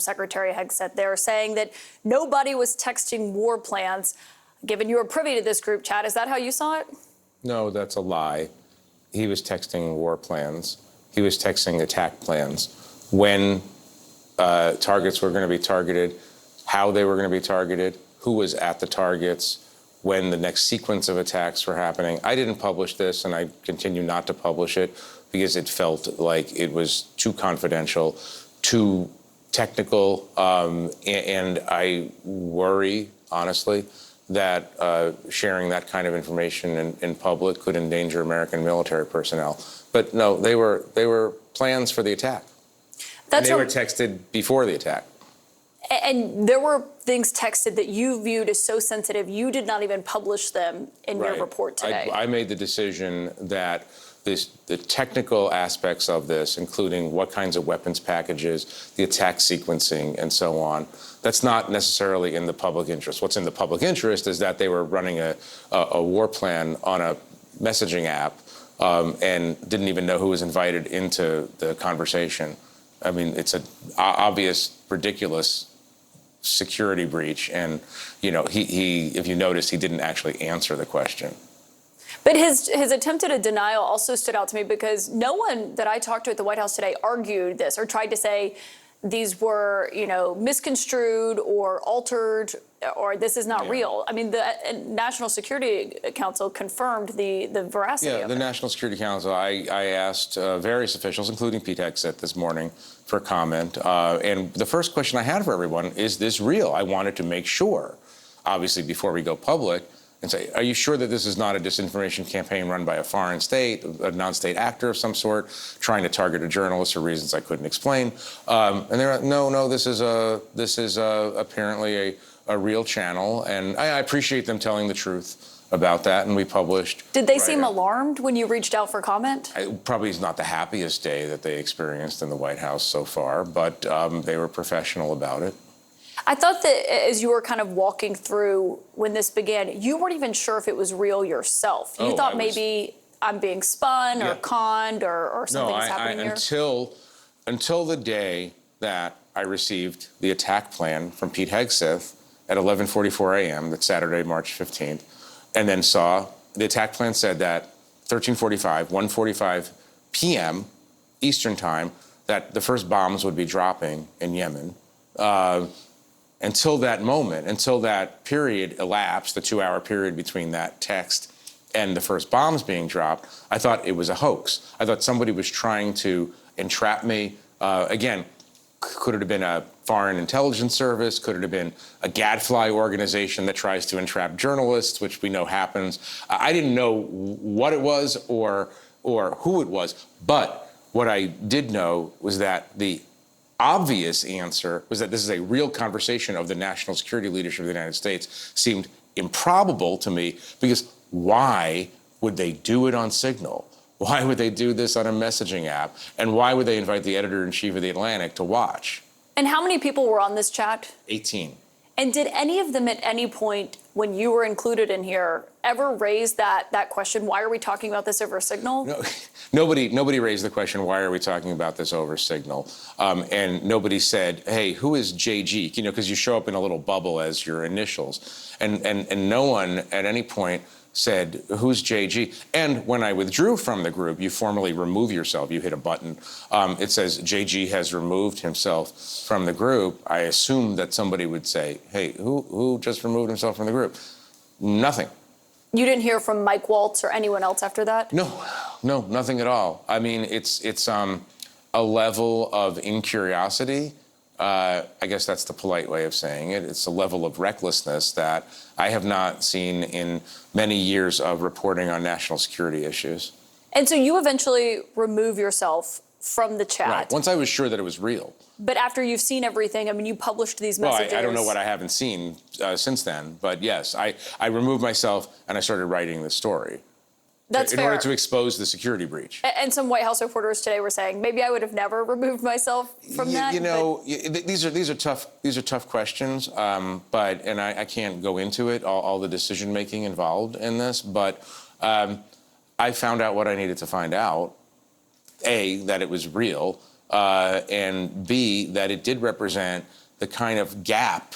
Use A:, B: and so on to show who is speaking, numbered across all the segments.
A: Secretary Hegseth there saying that nobody was texting war plans. Given you were privy to this group chat, is that how you saw it?
B: No, that's a lie. He was texting war plans. He was texting attack plans. When targets were going to be targeted, how they were going to be targeted, who was at the targets, when the next sequence of attacks were happening. I didn't publish this, and I continue not to publish it because it felt like it was too confidential, too technical, and I worry, honestly, that sharing that kind of information in public could endanger American military personnel. But no, they were plans for the attack. And they were texted before the attack.
A: And there were things texted that you viewed as so sensitive, you did not even publish them in your report today.
B: I made the decision that the technical aspects of this, including what kinds of weapons packages, the attack sequencing, and so on, that's not necessarily in the public interest. What's in the public interest is that they were running a war plan on a messaging app and didn't even know who was invited into the conversation. I mean, it's an obvious, ridiculous security breach. And, you know, he if you notice, he didn't actually answer the question.
A: But his attempt at a denial also stood out to me because no one that I talked to at the White House today argued this or tried to say these were, you know, misconstrued or altered or this is not real. I mean, the National Security Council confirmed the veracity of it.
B: The National Security Council, I asked various officials, including Pete Hegseth this morning, for comment. And the first question I had for everyone is this real? I wanted to make sure, obviously, before we go public, and say, are you sure that this is not a disinformation campaign run by a foreign state, a non-state actor of some sort, trying to target a journalist for reasons I couldn't explain? And they're like, no, this is apparently a real channel, and I appreciate them telling the truth about that, and we published.
A: Did they seem alarmed when you reached out for comment?
B: Probably is not the happiest day that they experienced in the White House so far, but they were professional about it.
A: I thought that as you were kind of walking through when this began, you weren't even sure if it was real yourself. You thought maybe I'm being spun or conned or something's happening here.
B: Until the day that I received the attack plan from Pete Hegseth at 11:44 a.m., that's Saturday, March 15th, and then saw the attack plan said that 1:45 p.m. Eastern time, that the first bombs would be dropping in Yemen. Until that moment, until that period elapsed, the 2-hour period between that text and the first bombs being dropped, I thought it was a hoax. I thought somebody was trying to entrap me. Again, could it have been a foreign intelligence service? Could it have been a gadfly organization that tries to entrap journalists, which we know happens? I didn't know what it was or who it was, but what I did know was that the obvious answer was that this is a real conversation of the national security leadership of the United States. Seemed improbable to me because why would they do it on Signal? Why would they do this on a messaging app? And why would they invite the editor-in-chief of The Atlantic to watch?
A: And how many people were on this chat?
B: 18.
A: And did any of them at any point when you were included in here ever raise that question, why are we talking about this over Signal?
B: No, nobody raised the question, why are we talking about this over Signal? And nobody said, hey, who is JG? You know, because you show up in a little bubble as your initials. And no one at any point said, who's JG? And when I withdrew from the group, you formally remove yourself. You hit a button. It says JG has removed himself from the group. I assumed that somebody would say, hey, who just removed himself from the group? Nothing.
A: You didn't hear from Mike Waltz or anyone else after that?
B: No, nothing at all. I mean, it's a level of incuriosity. I guess that's the polite way of saying it. It's a level of recklessness that I have not seen in many years of reporting on national security issues.
A: And so you eventually remove yourself from the chat.
B: Right. Once I was sure that it was real.
A: But after you've seen everything, I mean, you published these messages.
B: Well, I don't know what I haven't seen since then. But yes, I removed myself and I started writing the story.
A: That's fair.
B: In order to expose the security breach.
A: And some White House reporters today were saying, maybe I would have never removed myself from that.
B: You know, these are tough questions. But I can't go into it, all the decision making involved in this. But I found out what I needed to find out. A, that it was real. and B, that it did represent the kind of gap,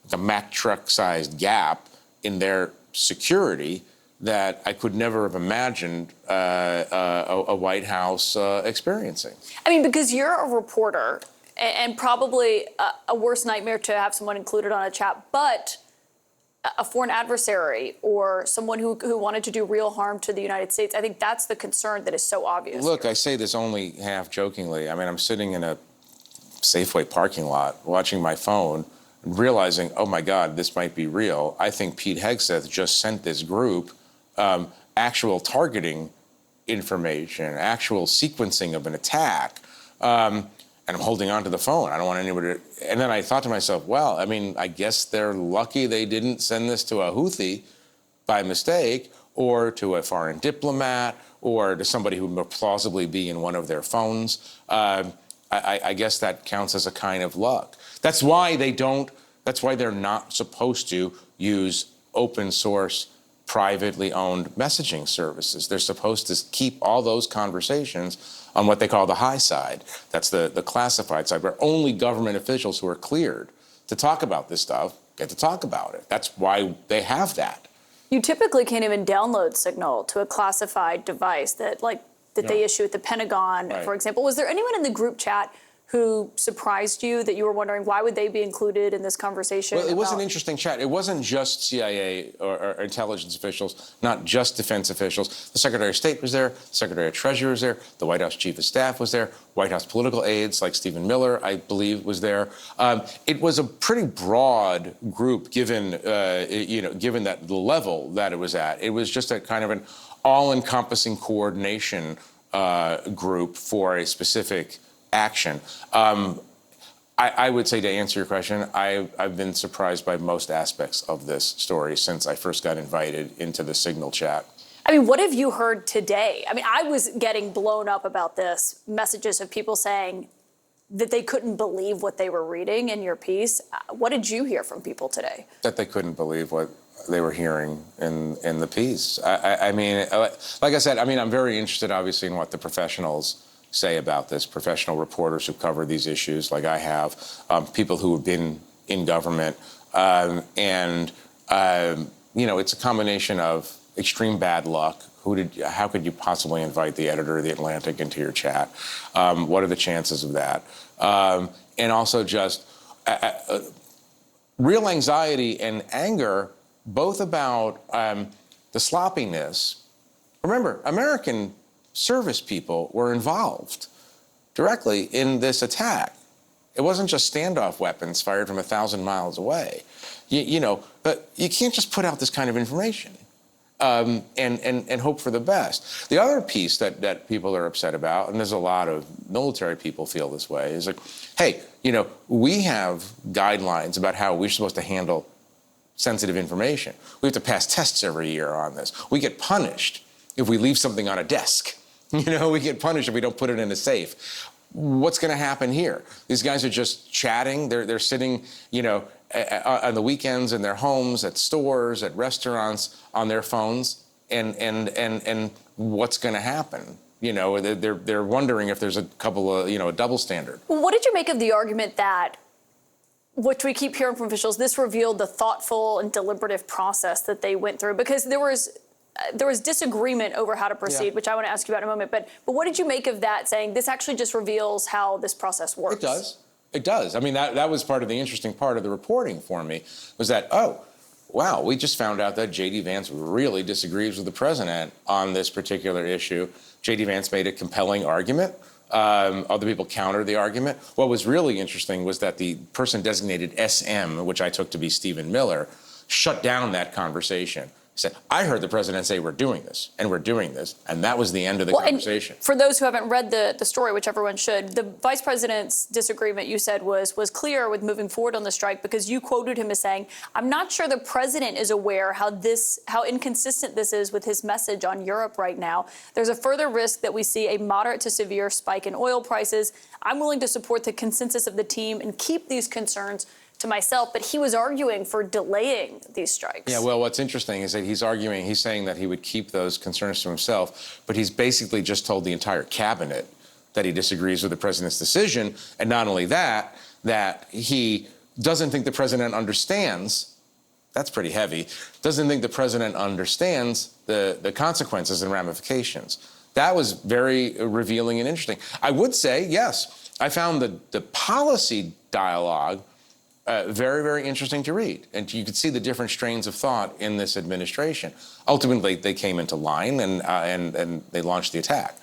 B: the Mack truck-sized gap in their security that I could never have imagined a White House experiencing.
A: I mean, because you're a reporter, and probably a worse nightmare to have someone included on a chat, but a foreign adversary or someone who wanted to do real harm to the United States. I think that's the concern that is so obvious.
B: Look,
A: here.
B: I say this only half jokingly. I mean, I'm sitting in a Safeway parking lot watching my phone and realizing, oh my God, this might be real. I think Pete Hegseth just sent this group actual targeting information, actual sequencing of an attack. And I'm holding on to the phone. I don't want anybody to... And then I thought to myself, well, I mean, I guess they're lucky they didn't send this to a Houthi by mistake, or to a foreign diplomat, or to somebody who would plausibly be in one of their phones. I guess that counts as a kind of luck. That's why they're not supposed to use open source, privately owned messaging services. They're supposed to keep all those conversations on what they call the high side. That's the classified side, where only government officials who are cleared to talk about this stuff get to talk about it. That's why they have that.
A: You typically can't even download Signal to a classified device that they issue at the Pentagon,
B: Right.
A: for example. Was there anyone in the group chat who surprised you that you were wondering why would they be included in this conversation?
B: Well, it was an interesting chat. It wasn't just CIA or intelligence officials, not just defense officials. The Secretary of State was there, the Secretary of Treasury was there, the White House Chief of Staff was there, White House political aides like Stephen Miller, I believe, was there. It was a pretty broad group, given that the level that it was at. It was just a kind of an all-encompassing coordination group for a specific action. I would say, to answer your question, I've been surprised by most aspects of this story since I first got invited into the Signal chat.
A: I mean, what have you heard today? I mean, I was getting blown up about this, messages of people saying that they couldn't believe what they were reading in your piece. What did you hear from people today?
B: That they couldn't believe what they were hearing in the piece. I mean, like I said, I mean, I'm very interested, obviously, in what the professionals say about this, professional reporters who cover these issues like I have, people who have been in government. It's a combination of extreme bad luck. How could you possibly invite the editor of The Atlantic into your chat? What are the chances of that? And also just real anxiety and anger, both about the sloppiness. Remember, American service people were involved directly in this attack. It wasn't just standoff weapons fired from 1,000 miles away. But you can't just put out this kind of information and hope for the best. The other piece that people are upset about, and there's a lot of military people feel this way, is like, hey, we have guidelines about how we're supposed to handle sensitive information. We have to pass tests every year on this. We get punished if we leave something on a desk. We get punished if we don't put it in a safe. What's going to happen here? These guys are just chatting. They're sitting, on the weekends in their homes, at stores, at restaurants, on their phones, and what's going to happen? They're wondering if there's a couple of, a double standard.
A: Well, what did you make of the argument that, which we keep hearing from officials, this revealed the thoughtful and deliberative process that they went through? Because there was disagreement over how to proceed, which I want to ask you about in a moment. But what did you make of that, saying this actually just reveals how this process works?
B: It does. It does. I mean, that was part of the interesting part of the reporting for me, was that, oh, wow, we just found out that J.D. Vance really disagrees with the president on this particular issue. J.D. Vance made a compelling argument. Other people countered the argument. What was really interesting was that the person designated SM, which I took to be Stephen Miller, shut down that conversation. He said, I heard the president say we're doing this, and we're doing this, and that was the end of the conversation.
A: And for those who haven't read the story, which everyone should, the vice president's disagreement, you said, was clear with moving forward on the strike, because you quoted him as saying, I'm not sure the president is aware how inconsistent this is with his message on Europe right now. There's a further risk that we see a moderate to severe spike in oil prices. I'm willing to support the consensus of the team and keep these concerns to myself, but he was arguing for delaying these strikes.
B: Yeah, well, what's interesting is that he's saying that he would keep those concerns to himself, but he's basically just told the entire cabinet that he disagrees with the president's decision, and not only that, that he doesn't think the president understands. That's pretty heavy. Doesn't think the president understands the consequences and ramifications. That was very revealing and interesting. I would say, yes, I found the policy dialogue very, very interesting to read. And you could see the different strains of thought in this administration. Ultimately, they came into line and they launched the attack.